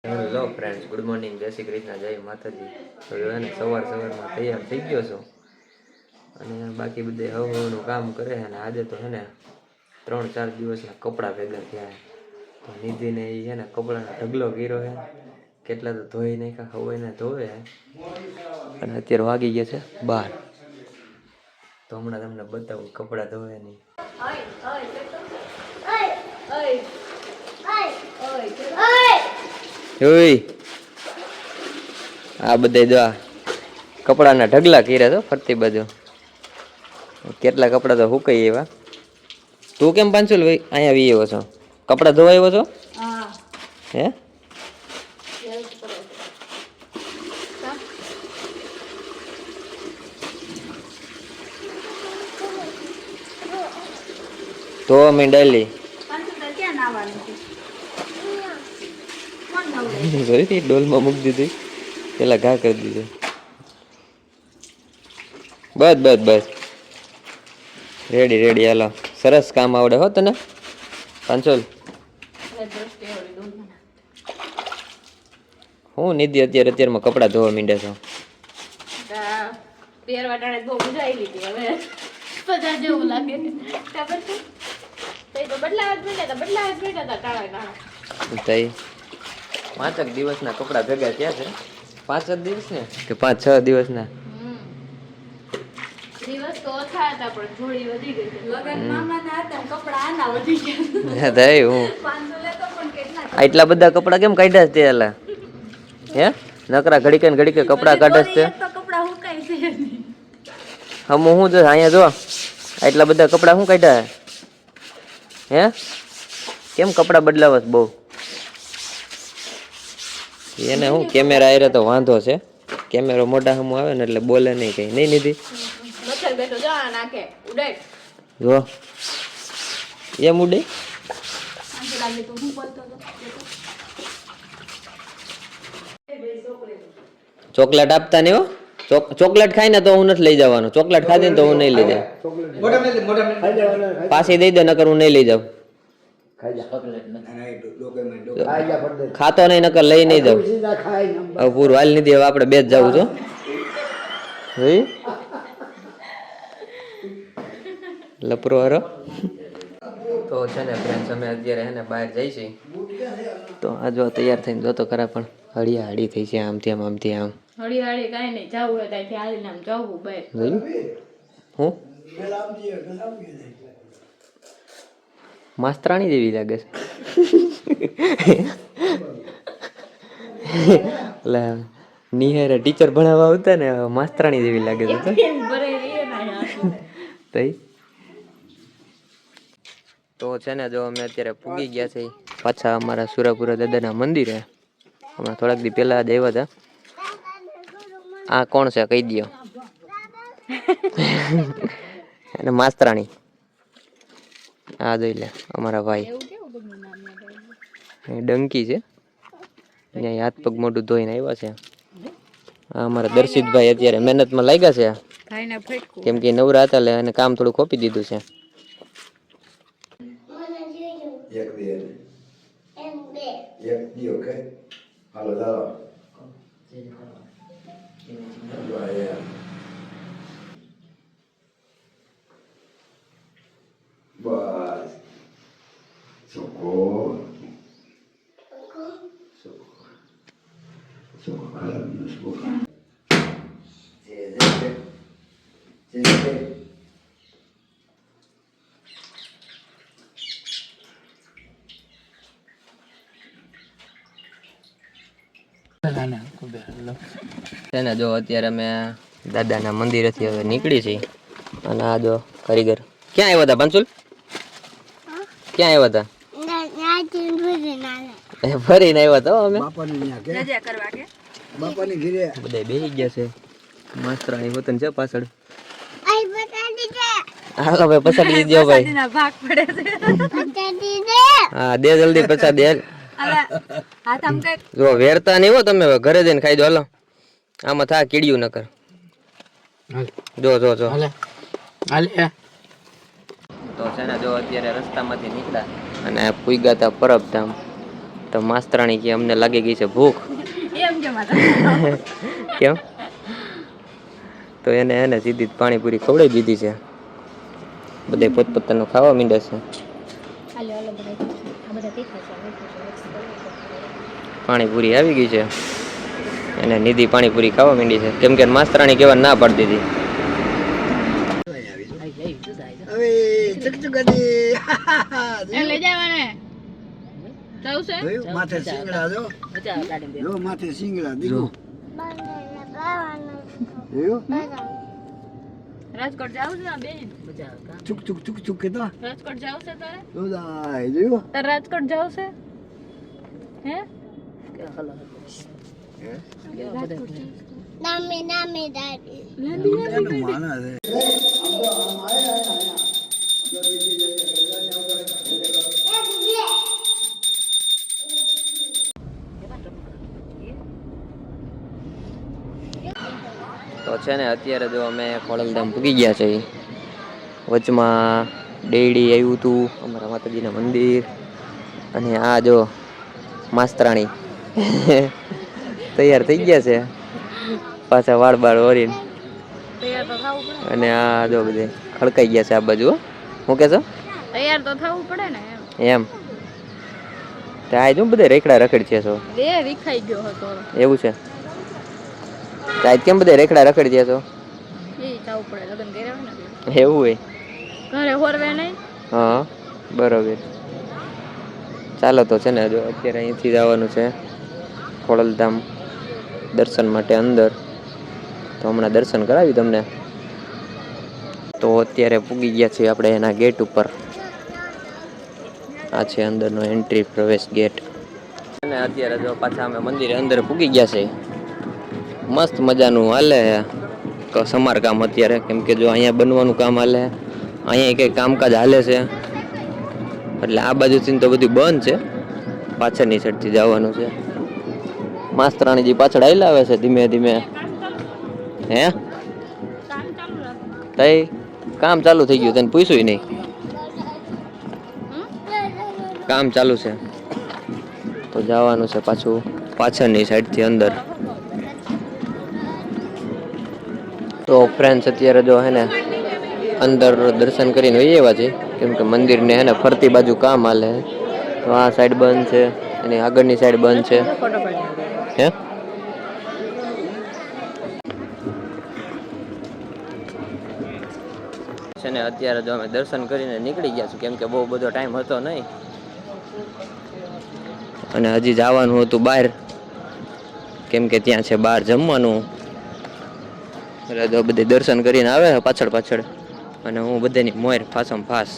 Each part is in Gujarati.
હેલો ફ્રેન્ડ્સ, ગુડ મોર્નિંગ, જય શ્રી કૃષ્ણ, જય માતાજી. તો ને સવારમાં તૈયાર થઈ ગયો છો અને બાકી બધે હવનું કામ કરે છે. અને આજે તો છે ને 3-4 દિવસના કપડાં ભેગા થયા. તો નિધિને એ છે ને કપડાનો ઢગલો કર્યો છે. કેટલા તો ધોઈ નાખ્યા, હવાઈને ધોવે. અને અત્યારે વાગી ગયા છે 12. તો હમણાં તમને બતાવું કપડાં ધોવે નહીં. આ બધા જો કપડાના ઢગલા કર્યા તો ફરતી બાજુ. કેટલા કપડા તો હુકાઈ એવા. તું કેમ પાંચુલ અહીંયા આવી આવ્યો છો? કપડા ધોવા આવ્યો છો? હે તો અમે ડેલી ડોલમાં મૂકી દીધી, પેલા ઘા કરી દીધું. બસ રેડી રેડી. હાલો, સરસ કામ આવડે હો તને પાંચોલ. હું નિધિ અત્યારમાં કપડા ધોવા માંડે છો? પાંચક દિવસના કપડા ભેગા થયા છે. 5 જ દિવસ ને કે 5-6 દિવસના? દિવસ તો ઓછા હતા પણ થોડી વધી ગઈ છે. લગન મામાના હતા કપડા આના વધી ગયા. હું આટલા બધા કપડા કેમ કાઢ્યા છે એલા? હે નકરા ઘડીકે ને ઘડીકે કપડા કાઢે છે. તો કપડા હુકાય છે. હમ હું જો અહીંયા જો આટલા બધા કપડા શું કાઢ્યા હે? કેમ કપડા બદલાવસ બહુ? એને હું કેમેરા આયરે તો વાંધો છે. કેમેરો મોઢા સામું આવે ને એટલે બોલે નહીં કઈ. નહીં નિધિ? મચ્છર બેઠો જો નાકે ઉડે જો એમ ઉડે. ચોકલેટ આપતા નહીં હો. ચોકલેટ ખાય ને તો હું નથી લઈ જવાનો. ચોકલેટ ખાધી ને તો હું નહીં લઈ જાઉં. પાછી દઈ દે નકર હું નહીં લઈ જાઉં. ખાતો નહીં નકર લઈ નહીં જાઉં. હવે પૂરું હાલ નહીં દે. હવે આપણે બે જ જવું છો. લપરો હરો. તો છે ને ફ્રેન્ડ્સ, અમે અત્યારે હે ને બહાર જઈ છીએ. તો આ જો તૈયાર થઈને જોતો ખરા, પણ હળિયા હળી થઈ છે. આમથી આમ આમથી આમ હળી કાઈ નહીં. જાવું હોય ત્યાંથી હાલીને આમ જવું બહાર. હું માસ્તરાણી જેવી લાગે છે. એટલે નિહારે ટીચર ભણાવવા આવતા ને, માસ્તરાણી જેવી લાગે છે. તો છે ને જો અમે અત્યારે પૂગી ગયા છે પાછા અમારા સુરાપુરા દાદાના મંદિરે. હમણાં થોડાક દી પહેલા જ આવ્યા હતા. આ કોણ છે કહી દો? અને માસ્તરાણી આ જોઈ લે અમારા ભાઈ. ડંકી છે ત્યાં હાથ પગ મોઢું ધોઈને આવ્યા છે. આ અમારા દર્શિતભાઈ અત્યારે મહેનતમાં લાગ્યા છે, કેમ કે નવરા હતા એટલે એને કામ થોડું ખોપી દીધું છે. Bas. Syukur kalam syukur. છે ને જો અત્યારે અમે દાદાના મંદિરેથી હવે નીકળી છીએ. અને આ જો કારીગર ક્યાં આવ્યા હતા પાંચુલ? ક્યાં આવ્યા હતા? ફરીને આવ્યા હતા અમે. બધા બેસી ગયા છે. માસ્તરાણી વતન છે પાછળ. હા ભાઈ પછાડી દીધો ભાઈ. હા દે જલ્દી પછાડી દે. જો વેરતા નહીં હો તમે, ઘરે જઈને ખાઈ દો. હાલો આમાં થા કીડ્યું નકર. જો જો જો તો છે ને જો અત્યારે રસ્તામાંથી નીકળ્યા અને પૂગ્યા હતા પરબધામ. તો માસ્તરાણી કે અમને લાગી ગઈ છે ભૂખ. એમ કે માતા કેમ? તો એને સીધી પાણીપુરી ખવડાવી દીધી છે. બધે પોતપોતાનું ખાવા માંડ્યા છે. પાણીપુરી આવી ગઈ છે અને નિધિ પાણીપુરી ખાવા માંડી છે કેમ કે માસ્તરાણી કેવા ના પાડતી હતી. હવે ચકચકાટી લઈ જવાને ચાલશે જોયું માથે સિંગડા જો જો માથે સિંગડા દીકરો જોયું રાજકોટ જાવ છે બેન ચુક ચુક ચુક ચુક કેતા રાજકોટ જાવ છે તારે જોદાય જોયું તારે રાજકોટ જાવ છે હે નામી નામી દાદી માના છે તો છે ને અત્યારે જો અમે ખોડલધામ પૂગી ગયા છે. વચમાં ડેડી આવ્યું હતું અમારા માતાજીના મંદિર અને આ જો માસ્તરાણી તૈયાર થઈ ગયા છે પાછા વાળ બાળ ઓરીને. તૈયાર તો થવું પડે અને આ જો બધે ખડકાઈ ગયા છે આ બાજુ. હું કે છો તૈયાર તો થવું પડે ને એમ ત્યાં જો બધે રેખડા રખડ છે. છો બે વિખાઈ ગયો હતો એવું છે? ત્યાં કેમ બધે રેખડા રખડ છે? છો એ થવું પડે લગન કર્યા હોય ને એવું હોય? ઘરે હોરવે નહીં હા બરોબર. ચાલો તો છે ને જો અત્યારે અહીંથી જવાનું છે ખોડલધામ દર્શન માટે અંદર. તો હમણાં દર્શન કરાવી તમને. તો અત્યારે પૂગી ગયા છીએ આપણે એના ગેટ ઉપર. આ છે અંદરનો એન્ટ્રી પ્રવેશ ગેટ. અને અત્યારે જો પાછા અમે મંદિરે અંદર પૂગી ગયા છે. મસ્ત મજાનું હાલે સમારકામ અત્યારે કેમ કે જો અહીંયા બનવાનું કામ હાલે, અહીંયા કંઈ કામકાજ હાલે છે એટલે આ બાજુથી તો બધું બંધ છે. પાછળની સાઈડથી જવાનું છે. માસ્તરાણીજી પાછળ હાલ્યા આવે છે ધીમે ધીમે. હે તઈ કામ ચાલુ થઈ ગયું? તને પૂછ્યું નહીં? કામ ચાલુ છે તો જવાનું છે પાછું પાછળની સાઈડથી અંદર. તો ફ્રેન્ડ્સ અત્યારે જો હે ને અંદર દર્શન કરીને વહી આવ્યા છે કેમ કે મંદિરને હે ને ફરતી બાજુ કામ હાલે. તો આ સાઈડ બંધ છે અને આગળની સાઈડ બંધ છે. હે છે ને અત્યારે જો અમે દર્શન કરીને નીકળી ગયા છીએ કેમ કે બહુ બધો ટાઈમ હતો નહીં અને હજી જવાનું હતું બહાર કેમ કે ત્યાં છે બહાર જમવાનું. એટલે તો બધે દર્શન કરીને આવે પાછળ પાછળ અને હું બધાની મોર ફાસમ ફાસ.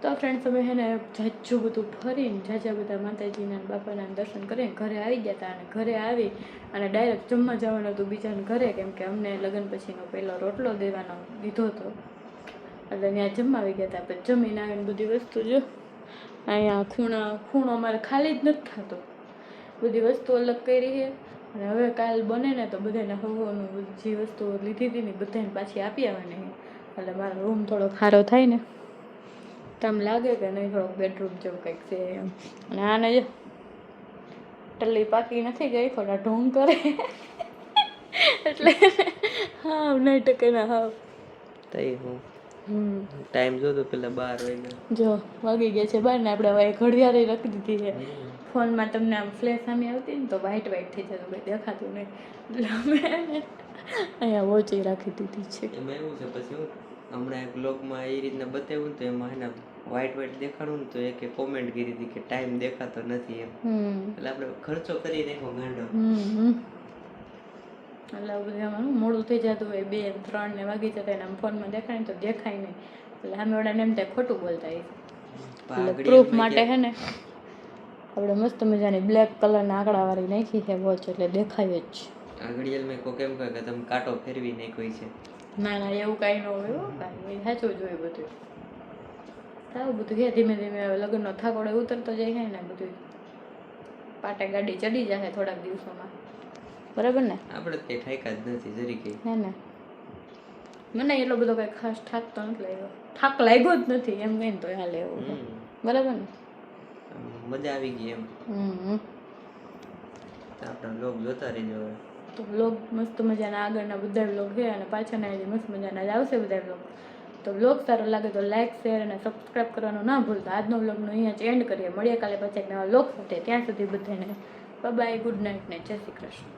તો ફ્રેન્ડ્સ અમે છે ને જાજુ બધું ફરીને જાજા બધા માતાજીના બાપાના દર્શન કરીને ઘરે આવી ગયા હતા. અને ઘરે આવી અને ડાયરેક્ટ જમવા જવાનું હતું બીજાને ઘરે કેમ કે અમને લગ્ન પછીનો પહેલો રોટલો દેવાનો દીધો હતો એટલે ત્યાં જમવા આવી ગયા હતા. પછી જમીને આવીને બધી વસ્તુ જો અહીંયા ખૂણો અમારે ખાલી જ નથી થતો. બધી વસ્તુ અલગ કરી છે અને હવે કાલ બને ને તો બધાને હવાનું જે વસ્તુ લીધી હતી ને બધાને પાછી આપી આવવાની એટલે મારો રૂમ થોડો ખારો થાય ને તો આમ લાગે કે નહીં થોડોક બેડરૂમ જેવું કંઈક છે એમ. અને આને જો ટલ્લી પાકી નથી ગઈ ખોટા ઢોંગ કરે એટલે હાવ નહીં ટકે ના હાવ. તઈ હું ટાઈમ જોતો પેલા 12 વાગ્યા જો વાગી ગયા છે 12 ને આપણે હવે ઘડિયાળે રાખી દીધી છે. ફોનમાં તમને આમ ફ્લેશ સામે આવતી ને તો વ્હાઈટ થઈ જતું કંઈ દેખાતું નહીં એટલે અમે અહીંયા વોચી રાખી દીધી છે. એમાં એવું છે પછી હું હમણાં એક બ્લોગમાં એ રીતના બતાવ્યું ને તો એમાં હે ને વ્હાઈટ દેખાડું ને તો એક કોમેન્ટ કરી હતી કે ટાઈમ દેખાતો નથી એમ. એટલે આપણે ખર્ચો કરી નાખો ગાંડો. એટલે બધું આમાં મોડું થઈ જતું હોય 2 ને 3 ને વાગી જતા એને આમ ફોનમાં દેખાય ને તો દેખાય નહીં એટલે સામે વાળાને એમ થાય ખોટું બોલતા હોય. એટલે પ્રૂફ માટે હે ને આપણે મસ્ત મજાની બ્લેક કલરના આંકડાવાળી નાખી છે વોચ એટલે દેખાય જ. આ ઘડિયાળમાં કોઈ કેમ કહે કે તમે કાંટો ફેરવી નાખ્યો છે? ના ના એવું કાંઈ ન હોય કાંઈ સાચું જોઈએ બધું. આવું બધું કે ધીમે ધીમે લગ્નનો થાકોડો ઉતરતો જાય છે ને બધું પાટે ગાડી ચડી જશે થોડાક દિવસોમાં બરાબર ને? આપણે કઈ ઠાકા જ નથી જરી કઈ. હે ને મને એટલો બધો કંઈ ખાસ થાક તો નથી લાગ્યો. થાક લાગ્યો જ નથી એમ કહીને તો હાલે એવું છે. બરાબર ને? મજા આવી ગઈ એમ. આપણા બ્લોગ જોતા રહેજો હવે. તો વ્લોગ મસ્ત મજાના આગળના બધા વ્લોગ છે અને પાછળના હજી મસ્ત મજાના જ આવશે બધા વ્લોગ. તો વ્લોગ સારો લાગે તો લાઈક શેર અને સબસ્ક્રાઈબ કરવાનું ના ભૂલતા. આજનો વ્લોગનો અહીંયા જ એન્ડ કરીએ. મળીએ કાલે પાછા એક નવા વ્લોગ સાથે. ત્યાં સુધી બધાને બાય, ગુડ નાઇટ ને જય શ્રી કૃષ્ણ.